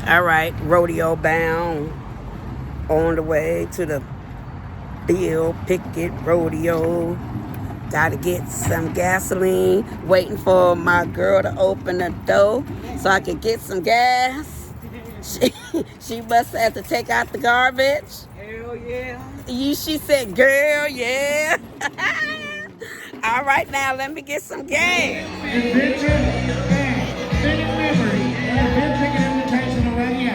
All right, rodeo bound on the way to the Bill Pickett Rodeo. Gotta get some gasoline. Waiting for my girl to open the door so I can get some gas. She must have to take out the garbage. Hell yeah. She said, girl, yeah. All right, now let me get some gas. Adventure and fitting memory of the Bill Pickett Invitational Radio.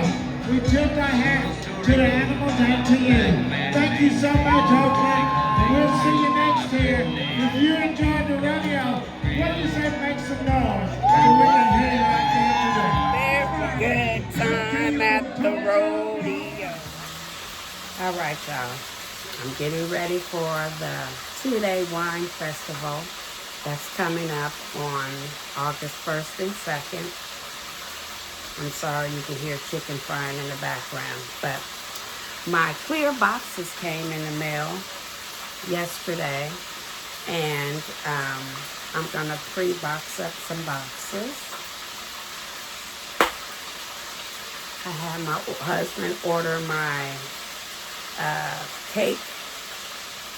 We tip our hat to the animals and to you. Thank you so much, Oakland. We'll see you next year. If you enjoyed the rodeo, what do you say make some noise so we can hear you like that today? Very good time at the rodeo. All right, y'all. I'm getting ready for the 2-day wine festival that's coming up on August 1st and 2nd. I'm sorry you can hear chicken frying in the background, but my clear boxes came in the mail yesterday, and I'm gonna pre-box up some boxes. I had my husband order my cake,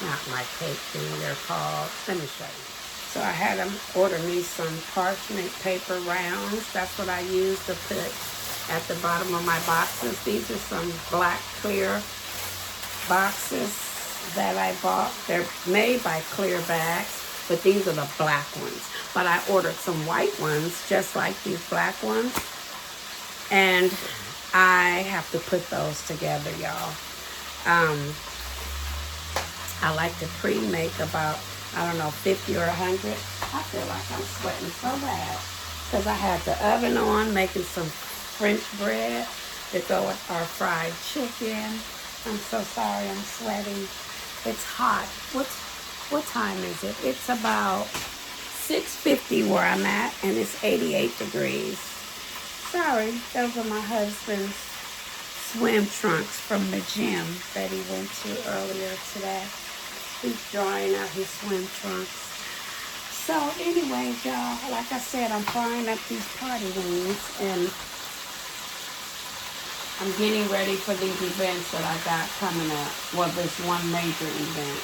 not my cake thing, they're called, let me show you. So I had him order me some parchment paper rounds. That's what I use to put at the bottom of my boxes. These are some black clear boxes that I bought. They're made by Clear Bags, but these are the black ones. But I ordered some white ones, just like these black ones. And I have to put those together, y'all. I like to pre-make about, I don't know, 50 or 100. I feel like I'm sweating so bad because I had the oven on making some French bread to go with our fried chicken. I'm so sorry I'm sweating. It's hot. What time is it? It's about 6:50 where I'm at, and it's 88 degrees. Sorry, those are my husband's swim trunks from the gym that he went to earlier today. He's drying out his swim trunks. So anyway, y'all, like I said, I'm frying up these party wings, and I'm getting ready for these events that I got coming up. Well, this one major event.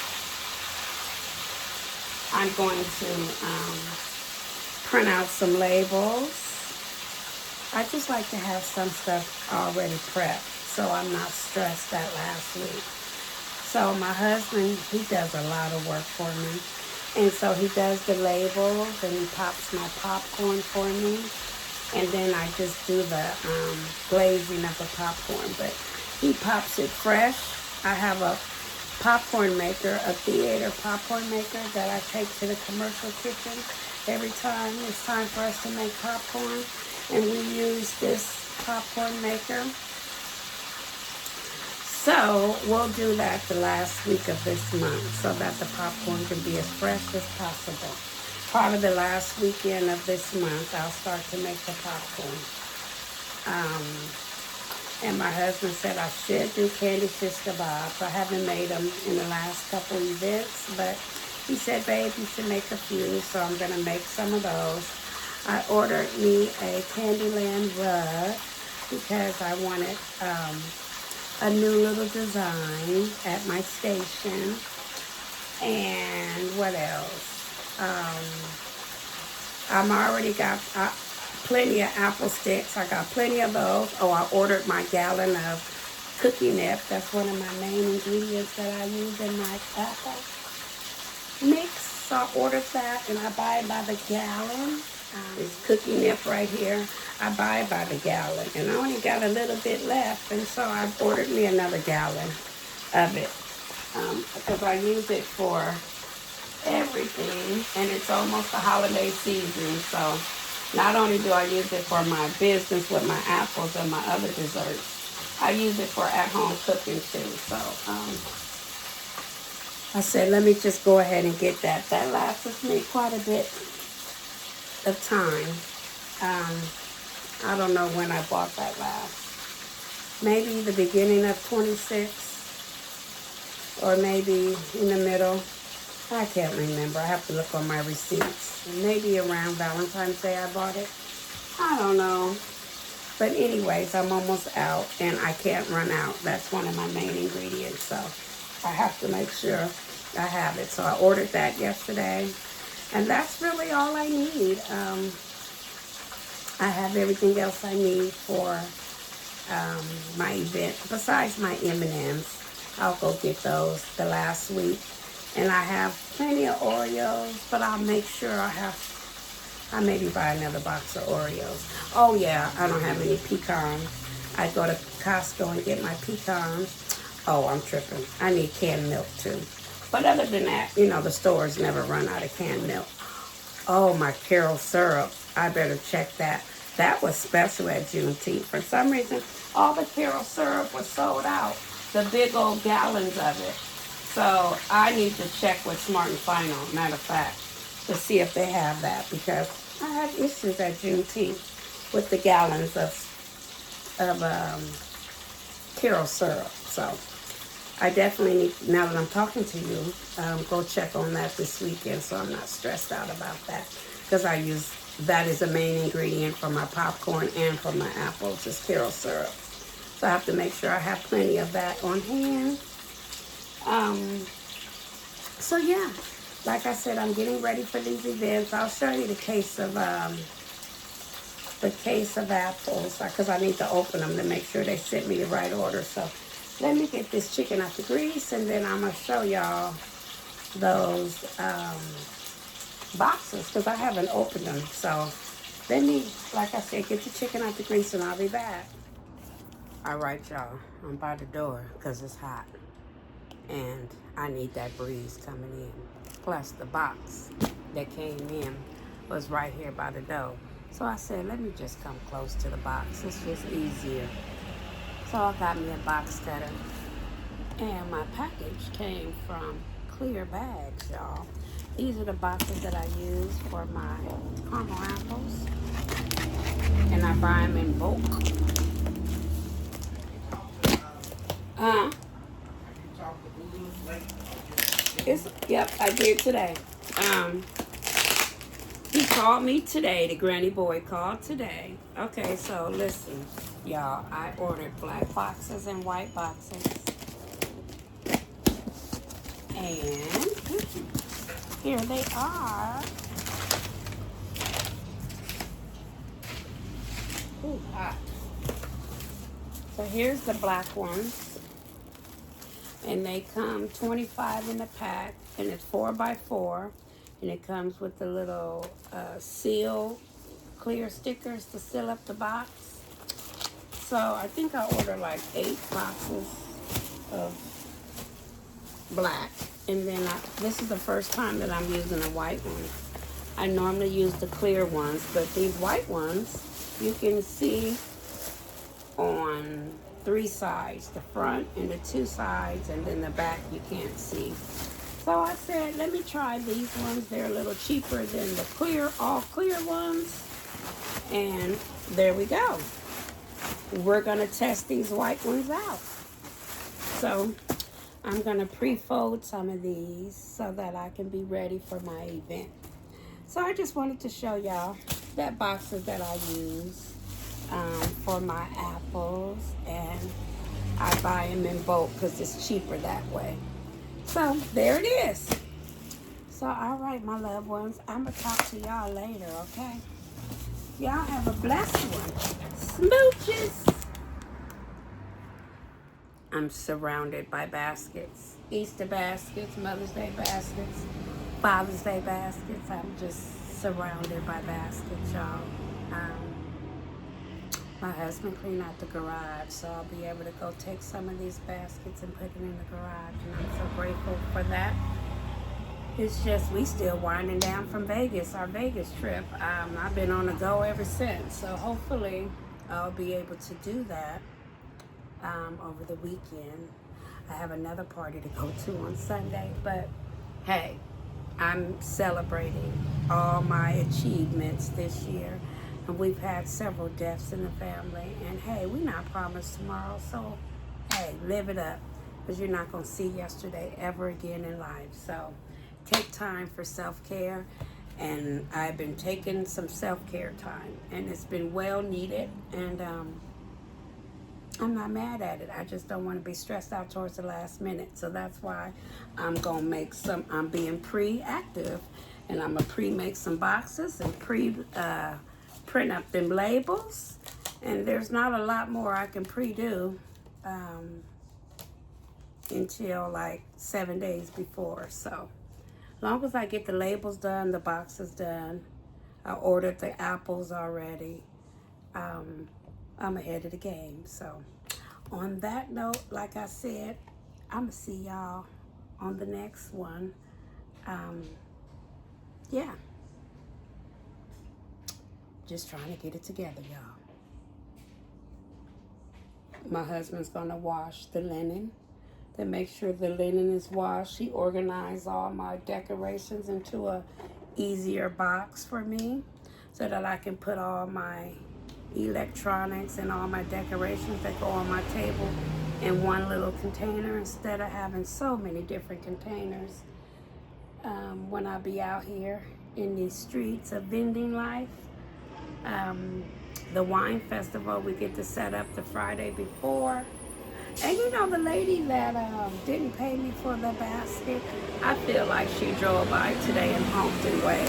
I'm going to print out some labels. I just like to have some stuff already prepped so I'm not stressed that last week. So my husband, he does a lot of work for me. And so he does the labels and he pops my popcorn for me. And then I just do the glazing of the popcorn. But he pops it fresh. I have a popcorn maker, a theater popcorn maker that I take to the commercial kitchen every time it's time for us to make popcorn. And we use this popcorn maker. So we'll do that the last week of this month so that the popcorn can be as fresh as possible. Part of the last weekend of this month, I'll start to make the popcorn. And my husband said I should do candy fish kebabs. I haven't made them in the last couple events, but he said, babe, you should make a few, so I'm going to make some of those. I ordered me a Candyland rug because I wanted a new little design at my station. And what else? I'm already got plenty of apple sticks. I got plenty of those. Oh, I ordered my gallon of cookie nip. That's one of my main ingredients that I use in my apple mix. So I ordered that, and I buy it by the gallon. This cookie nip right here, I buy by the gallon, and I only got a little bit left, and so I ordered me another gallon of it because I use it for everything, and it's almost the holiday season, so not only do I use it for my business with my apples and my other desserts, I use it for at-home cooking too. So I said, let me just go ahead and get that. That lasts me quite a bit of time. I don't know when I bought that last. Maybe the beginning of 26, or maybe in the middle. I can't remember. I have to look on my receipts. Maybe around Valentine's Day I bought it. I don't know. But anyways, I'm almost out and I can't run out. That's one of my main ingredients. So I have to make sure I have it. So I ordered that yesterday. And that's really all I need. I have everything else I need for my event. Besides my M&Ms, I'll go get those the last week. And I have plenty of Oreos, but I'll make sure I maybe buy another box of Oreos. Oh yeah, I don't have any pecans. I go to Costco and get my pecans. Oh, I'm tripping. I need canned milk too. But other than that, you know, the stores never run out of canned milk. Oh, my Carol syrup. I better check that. That was special at Juneteenth. For some reason, all the Carol syrup was sold out. The big old gallons of it. So I need to check with Smart and Final, matter of fact, to see if they have that. Because I had issues at Juneteenth with the gallons of Carol syrup. So I definitely need, now that I'm talking to you, go check on that this weekend so I'm not stressed out about that. Because I use, that is a main ingredient for my popcorn and for my apples, is Carol syrup. So I have to make sure I have plenty of that on hand. So yeah, like I said, I'm getting ready for these events. I'll show you the case of apples, because I need to open them to make sure they sent me the right order. So let me get this chicken out the grease, and then I'm going to show y'all those boxes, because I haven't opened them. So let me, like I said, get the chicken out the grease, and I'll be back. All right, y'all. I'm by the door because it's hot, and I need that breeze coming in. Plus, the box that came in was right here by the door. So I said, let me just come close to the box. It's just easier. So I got me a box cutter. And my package came from clear bags, y'all. These are the boxes that I use for my caramel apples. And I buy them in bulk. Yep, I did today. He called me today. The granny boy called today. Okay, so listen, y'all. I ordered black boxes and white boxes. And here they are. Ooh, hot. So here's the black ones. And they come 25 in the pack. And it's 4x4. And it comes with the little seal, clear stickers to seal up the box. So I think I ordered like 8 boxes of black. And then this is the first time that I'm using a white one. I normally use the clear ones, but these white ones, you can see on 3 sides, the front and the 2 sides, and then the back you can't see. So I said, let me try these ones. They're a little cheaper than the clear, all clear ones. And there we go. We're gonna test these white ones out. So I'm gonna pre-fold some of these so that I can be ready for my event. So I just wanted to show y'all that boxes that I use for my apples, and I buy them in bulk because it's cheaper that way. So there it is. So all right, my loved ones, I'm gonna talk to y'all later, okay? Y'all have a blessed one. Smooches. I'm surrounded by baskets. Easter baskets, Mother's Day baskets, Father's Day baskets. I'm just surrounded by baskets, y'all. My husband cleaned out the garage, so I'll be able to go take some of these baskets and put them in the garage, and I'm so grateful for that. It's just, we still winding down from Vegas, our Vegas trip. I've been on the go ever since, so hopefully I'll be able to do that over the weekend. I have another party to go to on Sunday, but hey, I'm celebrating all my achievements this year. And we've had several deaths in the family. And hey, we're not promised tomorrow. So, hey, live it up. Because you're not going to see yesterday ever again in life. So, take time for self-care. And I've been taking some self-care time, and it's been well needed, and I'm not mad at it. I just don't want to be stressed out towards the last minute. So that's why I'm going to I'm being pre-active, and I'm going to pre-make some boxes and print up them labels. And there's not a lot more I can pre-do until like 7 days before. So as long as I get the labels done, the boxes done, I ordered the apples already, I'm ahead of the game. So on that note, like I said, I'm going to see y'all on the next one. Yeah. Just trying to get it together, y'all. My husband's going to wash the linen, to make sure the linen is washed. He organized all my decorations into a easier box for me so that I can put all my electronics and all my decorations that go on my table in one little container instead of having so many different containers when I be out here in these streets of vending life. The wine festival, we get to set up the Friday before. And you know, the lady that didn't pay me for the basket, I feel like she drove by today in Hampton Way.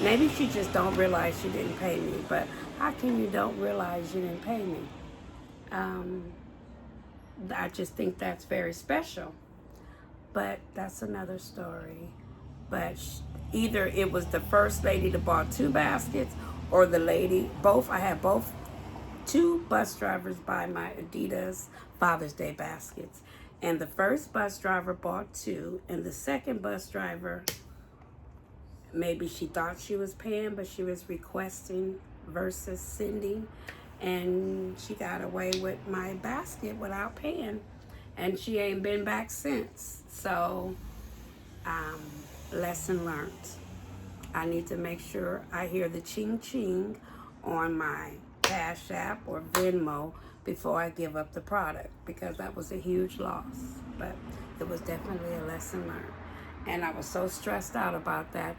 Maybe she just don't realize she didn't pay me, but how can you don't realize you didn't pay me? I just think that's very special. But that's another story. But either it was the first lady that bought 2 baskets, or the lady, both. I had both 2 bus drivers buy my Adidas Father's Day baskets. And the first bus driver bought 2, and the second bus driver, maybe she thought she was paying, but she was requesting versus sending, and she got away with my basket without paying, and she ain't been back since. So, lesson learned. I need to make sure I hear the ching ching on my Cash App or Venmo before I give up the product, because that was a huge loss. But it was definitely a lesson learned. And I was so stressed out about that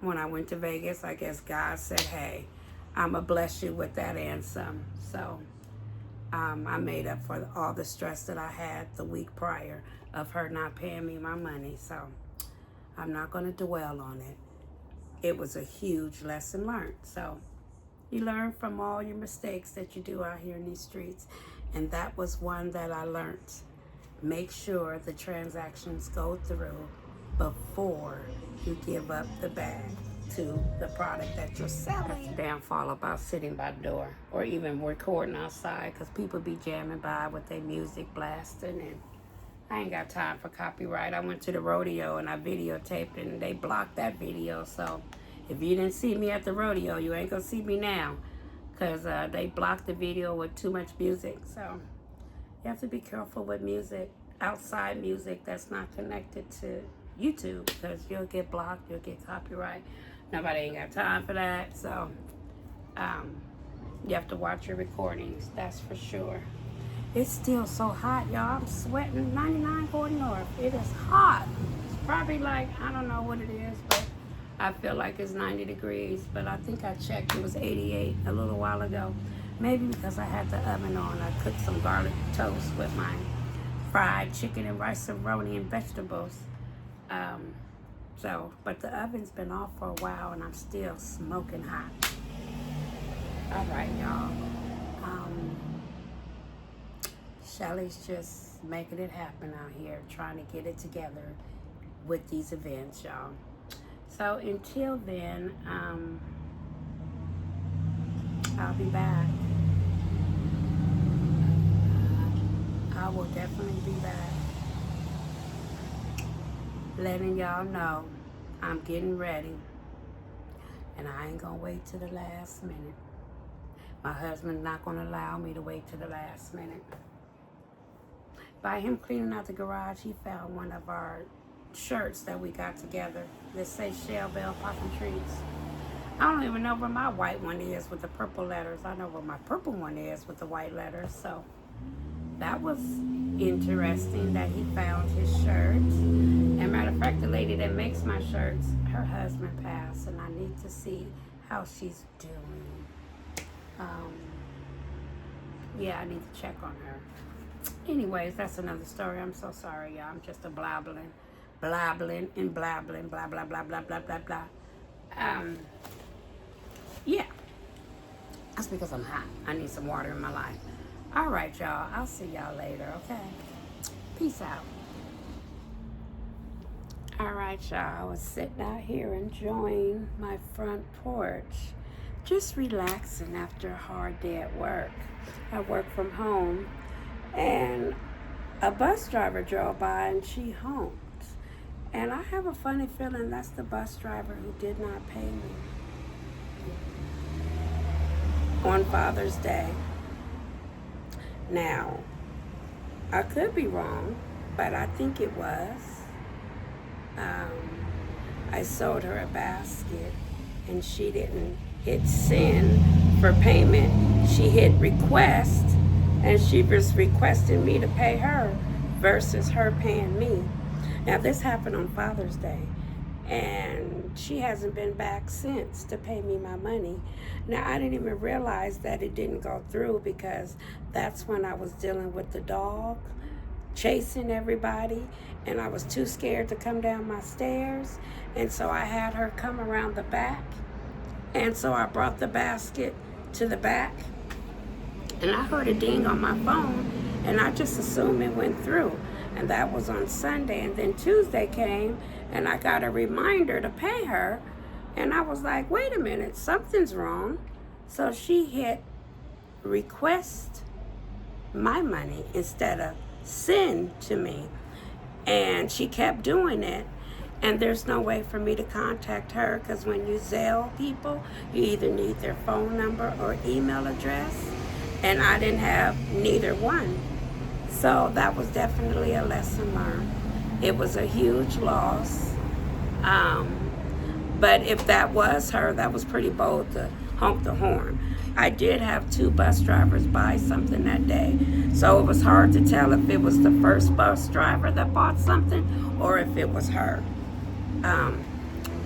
when I went to Vegas, I guess God said, hey, I'm going to bless you with that and some. So I made up for all the stress that I had the week prior of her not paying me my money. So I'm not going to dwell on it. It was a huge lesson learned. So you learn from all your mistakes that you do out here in these streets. And that was one that I learned. Make sure the transactions go through before you give up the bag to the product that you're selling. That's the downfall about sitting by the door or even recording outside, because people be jamming by with their music blasting, and I ain't got time for copyright. I went to the rodeo and I videotaped it, and they blocked that video. So if you didn't see me at the rodeo, you ain't gonna see me now, because they blocked the video with too much music. So you have to be careful with music, outside music that's not connected to YouTube, because you'll get blocked, you'll get copyright. Nobody ain't got time for that. So you have to watch your recordings, that's for sure. It's still so hot, y'all. I'm sweating. 99 going north. It is hot. It's probably like, I don't know what it is, but I feel like it's 90 degrees. But I think I checked, it was 88 a little while ago. Maybe because I had the oven on. I cooked some garlic toast with my fried chicken and rice-a-roni and vegetables. But the oven's been off for a while, and I'm still smoking hot. All right, y'all. Shelly's just making it happen out here, trying to get it together with these events, y'all. So until then, I'll be back. I will definitely be back, letting y'all know I'm getting ready, and I ain't gonna wait till the last minute. My husband's not gonna allow me to wait till the last minute. By him cleaning out the garage, he found one of our shirts that we got together that say Shell Bell Poppin' Trees. I don't even know where my white one is with the purple letters. I know where my purple one is with the white letters. So that was interesting that he found his shirts. And matter of fact, the lady that makes my shirts, her husband passed, and I need to see how she's doing. Yeah, I need to check on her. Anyways, that's another story. I'm so sorry, y'all. I'm just a blabbling, blah, blah, blah, blah, blah, blah, blah, blah. Yeah. That's because I'm hot. I need some water in my life. All right, y'all. I'll see y'all later, okay? Peace out. All right, y'all. I was sitting out here enjoying my front porch, just relaxing after a hard day at work. I work from home, and a bus driver drove by and she honked. And I have a funny feeling that's the bus driver who did not pay me on Father's Day. Now, I could be wrong, but I think it was. I sold her a basket, and she didn't hit send for payment. She hit request, and she was requesting me to pay her versus her paying me. Now, this happened on Father's Day, and she hasn't been back since to pay me my money. Now, I didn't even realize that it didn't go through because that's when I was dealing with the dog, chasing everybody, and I was too scared to come down my stairs, and so I had her come around the back, and so I brought the basket to the back, and I heard a ding on my phone, and I just assumed it went through, and that was on Sunday. And then Tuesday came, and I got a reminder to pay her, and I was like, wait a minute, something's wrong. So she hit request my money instead of send to me, and she kept doing it. And there's no way for me to contact her, because when you Zelle people, you either need their phone number or email address, and I didn't have neither one. So that was definitely a lesson learned. It was a huge loss. But if that was her, that was pretty bold to honk the horn. I did have 2 bus drivers buy something that day, so it was hard to tell if it was the first bus driver that bought something or if it was her.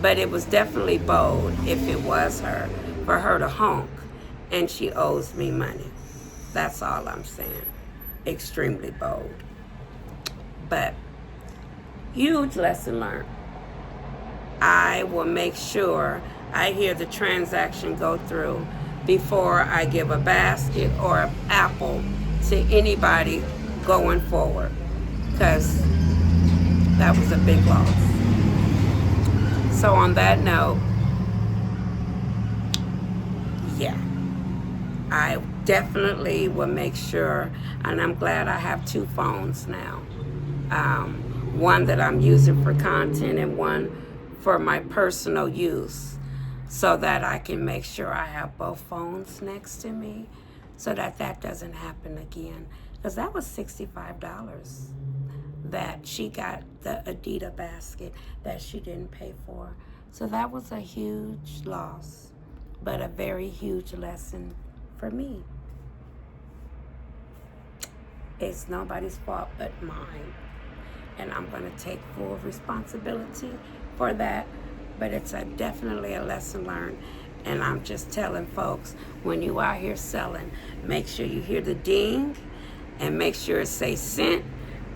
But it was definitely bold, if it was her, for her to honk, and she owes me money. That's all I'm saying. Extremely bold. But huge lesson learned. I will make sure I hear the transaction go through before I give a basket or an apple to anybody going forward, because that was a big loss. So on that note, yeah, I definitely will make sure, and I'm glad I have 2 phones now. One that I'm using for content and one for my personal use, so that I can make sure I have both phones next to me so that that doesn't happen again. Because that was $65 that she got, the Adidas basket that she didn't pay for. So that was a huge loss, but a very huge lesson for me. It's nobody's fault but mine, and I'm going to take full responsibility for that. But it's definitely a lesson learned, and I'm just telling folks, when you out here selling, make sure you hear the ding, and make sure it say sent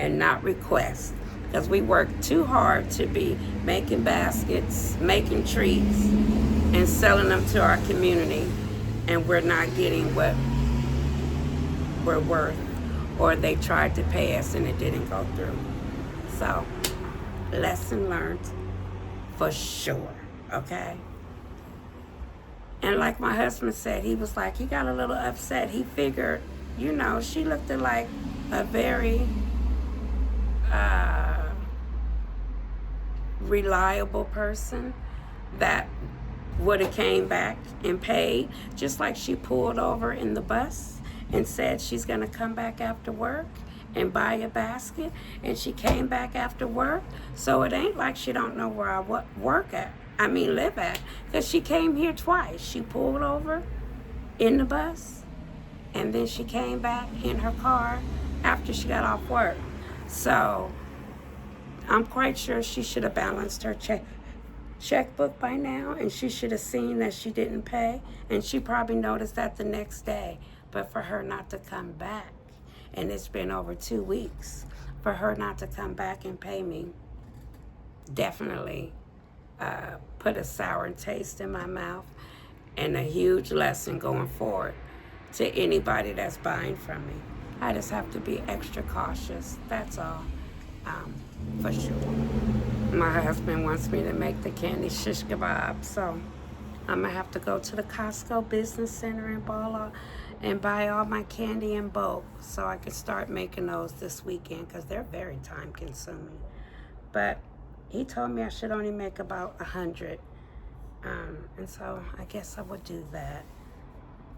and not request, because we work too hard to be making baskets, making treats, and selling them to our community, and we're not getting what we're worth, or they tried to pay us and it didn't go through. So, lesson learned for sure, okay? And like my husband said, he was like, he got a little upset. He figured, you know, she looked like a very reliable person that would have came back and paid, just like she pulled over in the bus and said she's gonna come back after work and buy a basket, and she came back after work. So it ain't like she don't know where I live at, because she came here twice. She pulled over in the bus, and then she came back in her car after she got off work. So I'm quite sure she should have balanced her checkbook by now, and she should have seen that she didn't pay, and she probably noticed that the next day. But for her not to come back, and it's been over 2 weeks, for her not to come back and pay me definitely put a sour taste in my mouth, and a huge lesson going forward to anybody that's buying from me. I just have to be extra cautious, that's all, for sure. My husband wants me to make the candy shish kebab, so I'm gonna have to go to the Costco Business Center in Bala and buy all my candy in bulk so I can start making those this weekend, because they're very time consuming. But he told me I should only make about 100, and so I guess I would do that.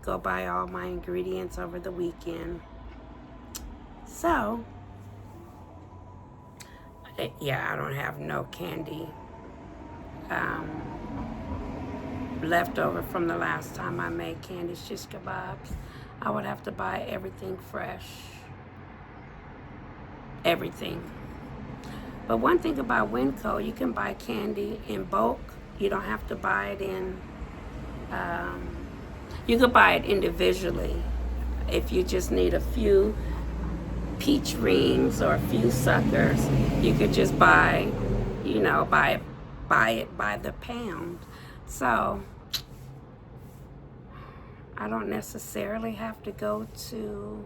Go buy all my ingredients over the weekend. So yeah, I don't have no candy left over from the last time I made candy shish kebabs. I would have to buy everything fresh. Everything. But one thing about Winco, you can buy candy in bulk. You don't have to buy it in, you could buy it individually. If you just need a few peach rings or a few suckers, you could just buy, buy it by the pound. So I don't necessarily have to go to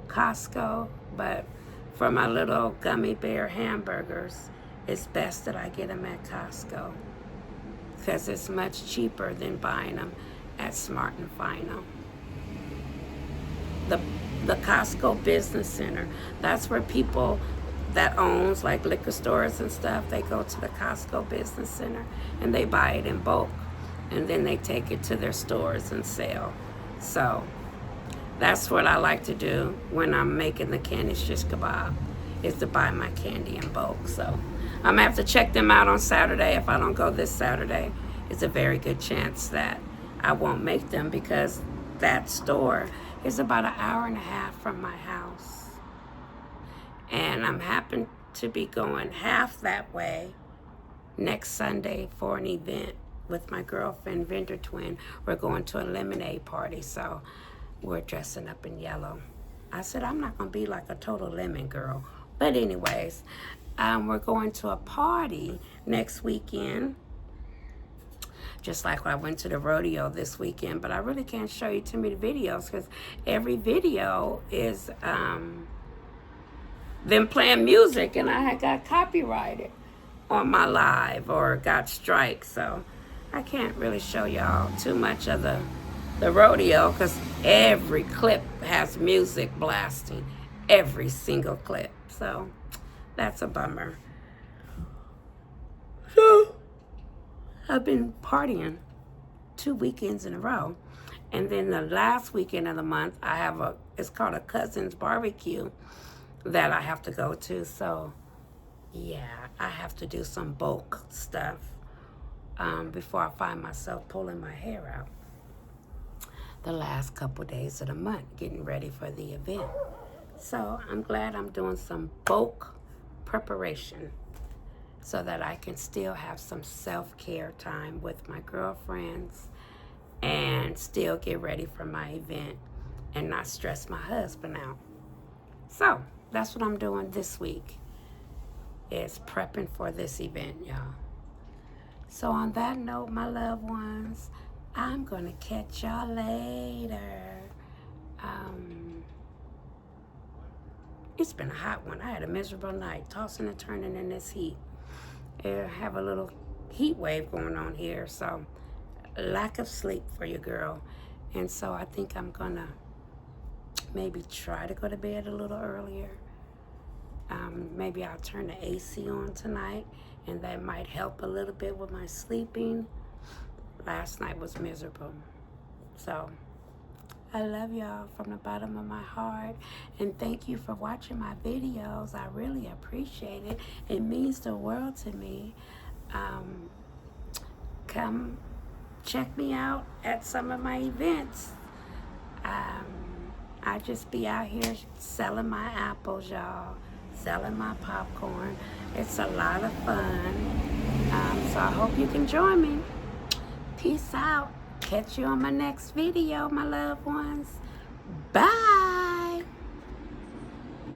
Costco, but for my little gummy bear hamburgers, it's best that I get them at Costco, because it's much cheaper than buying them at Smart and Final. The Costco Business Center, that's where people that owns like liquor stores and stuff, they go to the Costco Business Center and they buy it in bulk, and then they take it to their stores and sell. So that's what I like to do when I'm making the candy shish kebab, is to buy my candy in bulk. So I'm gonna have to check them out on Saturday. If I don't go this Saturday, it's a very good chance that I won't make them, because that store is about 1.5 hours from my house. And I'm happen to be going half that way next Sunday for an event with my girlfriend, Vendor Twin. We're going to a lemonade party, so we're dressing up in yellow. I said, I'm not going to be like a total lemon girl. But anyways, we're going to a party next weekend, just like when I went to the rodeo this weekend. But I really can't show you too many videos, because every video is them playing music, and I had got copyrighted on my live or got strikes. So I can't really show y'all too much of the rodeo, because every clip has music blasting, every single clip. So that's a bummer. So I've been partying 2 weekends in a row, and then the last weekend of the month I have it's called a cousin's barbecue that I have to go to. So yeah, I have to do some bulk stuff before I find myself pulling my hair out the last couple days of the month, getting ready for the event. So I'm glad I'm doing some bulk preparation so that I can still have some self-care time with my girlfriends and still get ready for my event and not stress my husband out. So that's what I'm doing this week, is prepping for this event, y'all. So on that note, my loved ones, I'm gonna catch y'all later. It's been a hot one. I had a miserable night, tossing and turning in this heat. I have a little heat wave going on here, so lack of sleep for your girl. And so I think I'm gonna maybe try to go to bed a little earlier. Maybe I'll turn the AC on tonight, and that might help a little bit with my sleeping. Last night was miserable. So I love y'all from the bottom of my heart, and thank you for watching my videos. I really appreciate it. It means the world to me. Come check me out at some of my events. I I just be out here selling my apples, y'all, selling my popcorn. It's a lot of fun. So I hope you can join me. Peace out. Catch you on my next video, my loved ones. Bye.